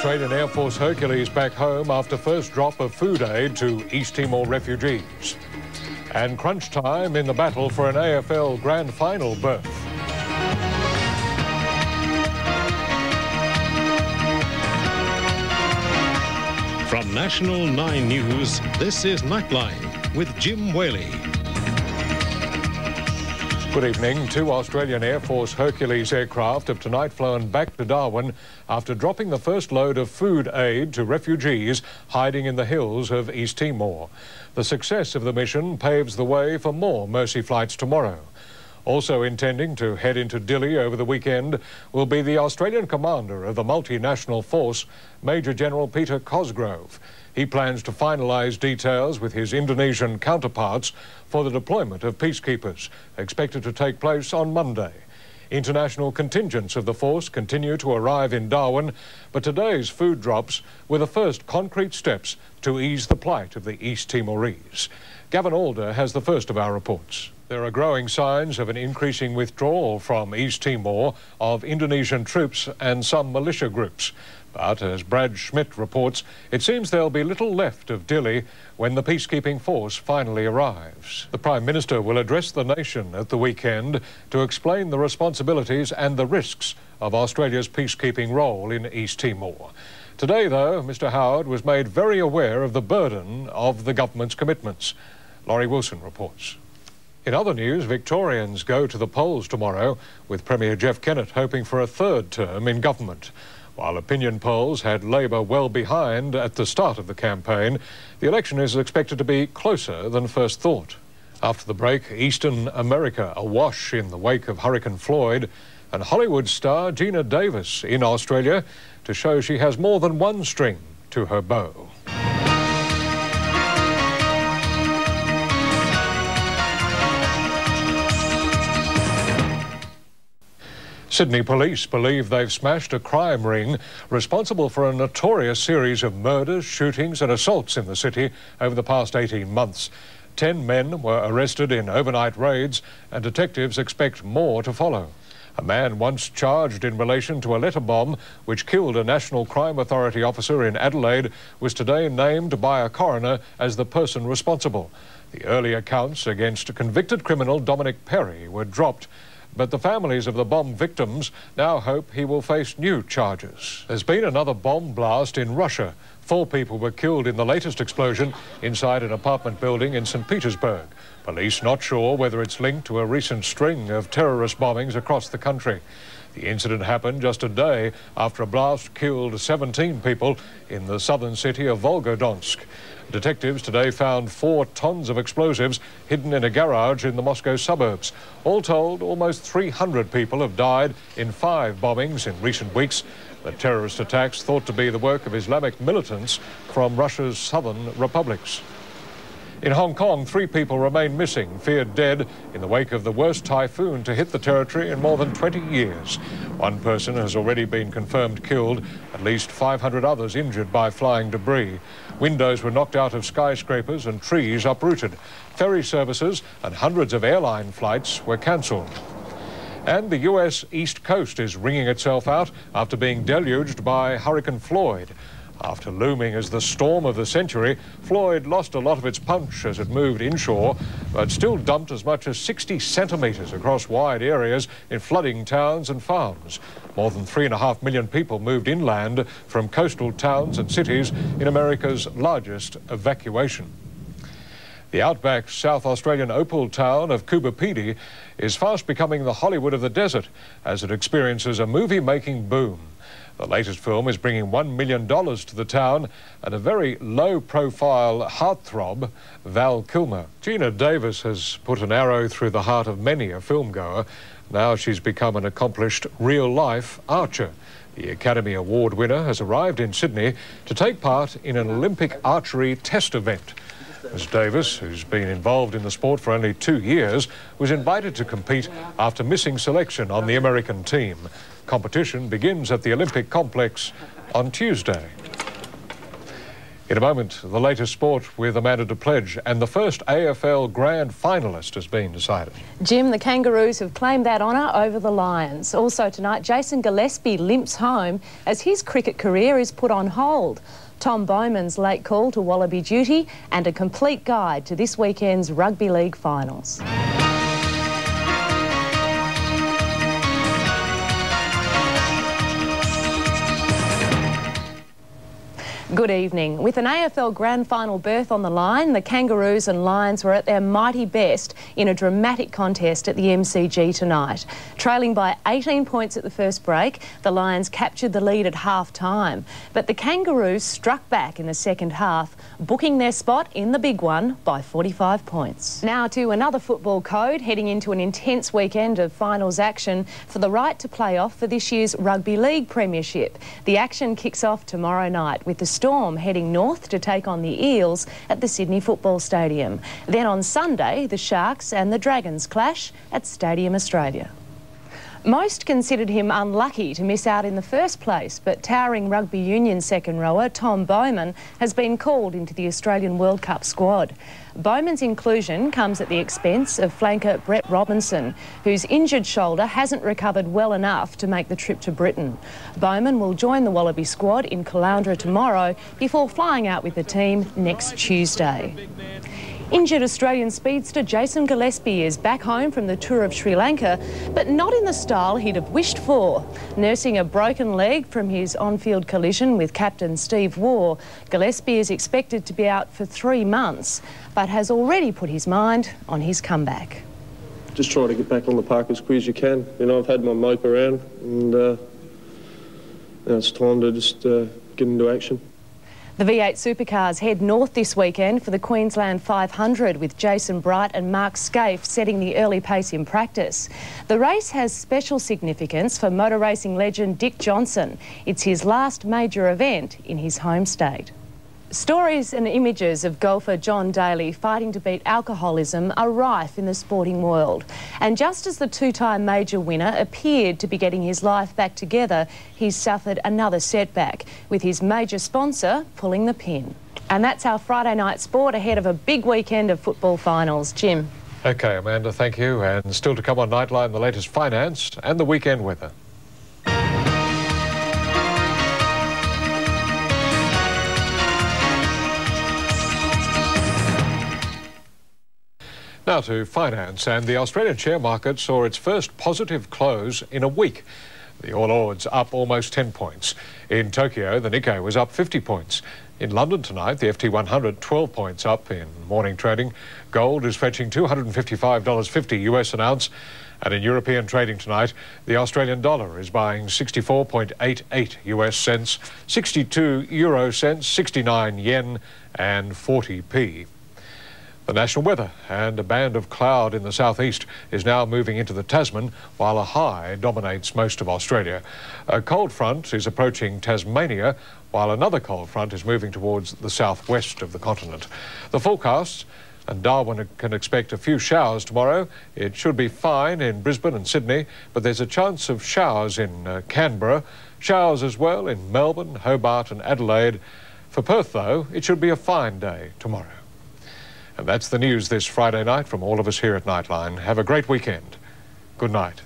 Australian Air Force Hercules back home after first drop of food aid to East Timor refugees. And crunch time in the battle for an AFL Grand Final berth. From National 9 News, this is Nightline with Jim Waley. Good evening. Two Australian Air Force Hercules aircraft have tonight flown back to Darwin after dropping the first load of food aid to refugees hiding in the hills of East Timor. The success of the mission paves the way for more Mercy flights tomorrow. Also intending to head into Dili over the weekend will be the Australian commander of the multinational force, Major General Peter Cosgrove. He plans to finalise details with his Indonesian counterparts for the deployment of peacekeepers, expected to take place on Monday. International contingents of the force continue to arrive in Darwin, but today's food drops were the first concrete steps to ease the plight of the East Timorese. Gavin Alder has the first of our reports. There are growing signs of an increasing withdrawal from East Timor of Indonesian troops and some militia groups. But as Brad Schmidt reports, it seems there'll be little left of Dili when the peacekeeping force finally arrives. The Prime Minister will address the nation at the weekend to explain the responsibilities and the risks of Australia's peacekeeping role in East Timor. Today, though, Mr Howard was made very aware of the burden of the government's commitments. Laurie Wilson reports. In other news, Victorians go to the polls tomorrow, with Premier Jeff Kennett hoping for a third term in government. While opinion polls had Labor well behind at the start of the campaign, the election is expected to be closer than first thought. After the break, Eastern America awash in the wake of Hurricane Floyd, and Hollywood star Geena Davis in Australia to show she has more than one string to her bow. Sydney police believe they've smashed a crime ring responsible for a notorious series of murders, shootings and assaults in the city over the past 18 months. 10 men were arrested in overnight raids and detectives expect more to follow. A man once charged in relation to a letter bomb which killed a National Crime Authority officer in Adelaide was today named by a coroner as the person responsible. The earlier counts against convicted criminal Dominic Perry were dropped, but the families of the bomb victims now hope he will face new charges. There's been another bomb blast in Russia. 4 people were killed in the latest explosion inside an apartment building in St. Petersburg. Police not sure whether it's linked to a recent string of terrorist bombings across the country. The incident happened just a day after a blast killed 17 people in the southern city of Volgodonsk. Detectives today found 4 tons of explosives hidden in a garage in the Moscow suburbs. All told, almost 300 people have died in 5 bombings in recent weeks. The terrorist attacks thought to be the work of Islamic militants from Russia's southern republics. In Hong Kong, 3 people remain missing, feared dead in the wake of the worst typhoon to hit the territory in more than 20 years. 1 person has already been confirmed killed, at least 500 others injured by flying debris. Windows were knocked out of skyscrapers and trees uprooted. Ferry services and hundreds of airline flights were cancelled. And the US East Coast is wringing itself out after being deluged by Hurricane Floyd. After looming as the storm of the century, Floyd lost a lot of its punch as it moved inshore, but still dumped as much as 60 centimetres across wide areas in flooding towns and farms. More than 3.5 million people moved inland from coastal towns and cities in America's largest evacuation. The outback South Australian opal town of Coobapedy is fast becoming the Hollywood of the desert as it experiences a movie-making boom. The latest film is bringing $1 million to the town and a very low-profile heartthrob, Val Kilmer. Geena Davis has put an arrow through the heart of many a filmgoer. Now she's become an accomplished real-life archer. The Academy Award winner has arrived in Sydney to take part in an Olympic archery test event. Ms Davis, who's been involved in the sport for only 2 years, was invited to compete after missing selection on the American team. Competition begins at the Olympic complex on Tuesday. In a moment, the latest sport with Amanda Deplege, and the first AFL Grand Finalist has been decided. Jim, the Kangaroos have claimed that honour over the Lions. Also tonight, Jason Gillespie limps home as his cricket career is put on hold. Tom Bowman's late call to Wallaby duty, and a complete guide to this weekend's Rugby League finals. Good evening. With an AFL Grand Final berth on the line, the Kangaroos and Lions were at their mighty best in a dramatic contest at the MCG tonight. Trailing by 18 points at the first break, the Lions captured the lead at half-time. But the Kangaroos struck back in the second half, booking their spot in the big one by 45 points. Now to another football code, heading into an intense weekend of finals action for the right to play off for this year's Rugby League Premiership. The action kicks off tomorrow night with the Storm heading north to take on the Eels at the Sydney Football Stadium. Then on Sunday, the Sharks and the Dragons clash at Stadium Australia. Most considered him unlucky to miss out in the first place, but towering rugby union second rower Tom Bowman has been called into the Australian World Cup squad. Bowman's inclusion comes at the expense of flanker Brett Robinson, whose injured shoulder hasn't recovered well enough to make the trip to Britain. Bowman will join the Wallaby squad in Caloundra tomorrow before flying out with the team next Tuesday. Injured Australian speedster Jason Gillespie is back home from the tour of Sri Lanka, but not in the style he'd have wished for. Nursing a broken leg from his on-field collision with captain Steve Waugh, Gillespie is expected to be out for 3 months, but has already put his mind on his comeback. Just try to get back on the park as quick as you can. You know, I've had my mope around, and now it's time to just get into action. The V8 supercars head north this weekend for the Queensland 500, with Jason Bright and Mark Scaife setting the early pace in practice. The race has special significance for motor racing legend Dick Johnson. It's his last major event in his home state. Stories and images of golfer John Daly fighting to beat alcoholism are rife in the sporting world. And just as the two-time major winner appeared to be getting his life back together, he's suffered another setback, with his major sponsor pulling the pin. And that's our Friday night sport ahead of a big weekend of football finals. Jim. OK, Amanda, thank you. And still to come on Nightline, the latest finance and the weekend weather. Now to finance, and the Australian share market saw its first positive close in a week. The All Ords up almost 10 points. In Tokyo, the Nikkei was up 50 points. In London tonight, the FT 100 12 points up in morning trading. Gold is fetching $255.50 US an ounce. And in European trading tonight, the Australian dollar is buying 64.88 US cents, 62 euro cents, 69 yen and 40p. The national weather, and a band of cloud in the southeast is now moving into the Tasman, while a high dominates most of Australia. A cold front is approaching Tasmania, while another cold front is moving towards the southwest of the continent. The forecasts, and Darwin can expect a few showers tomorrow. It should be fine in Brisbane and Sydney, but there's a chance of showers in Canberra, showers as well in Melbourne, Hobart and Adelaide. For Perth, though, it should be a fine day tomorrow. And that's the news this Friday night from all of us here at Nightline. Have a great weekend. Good night.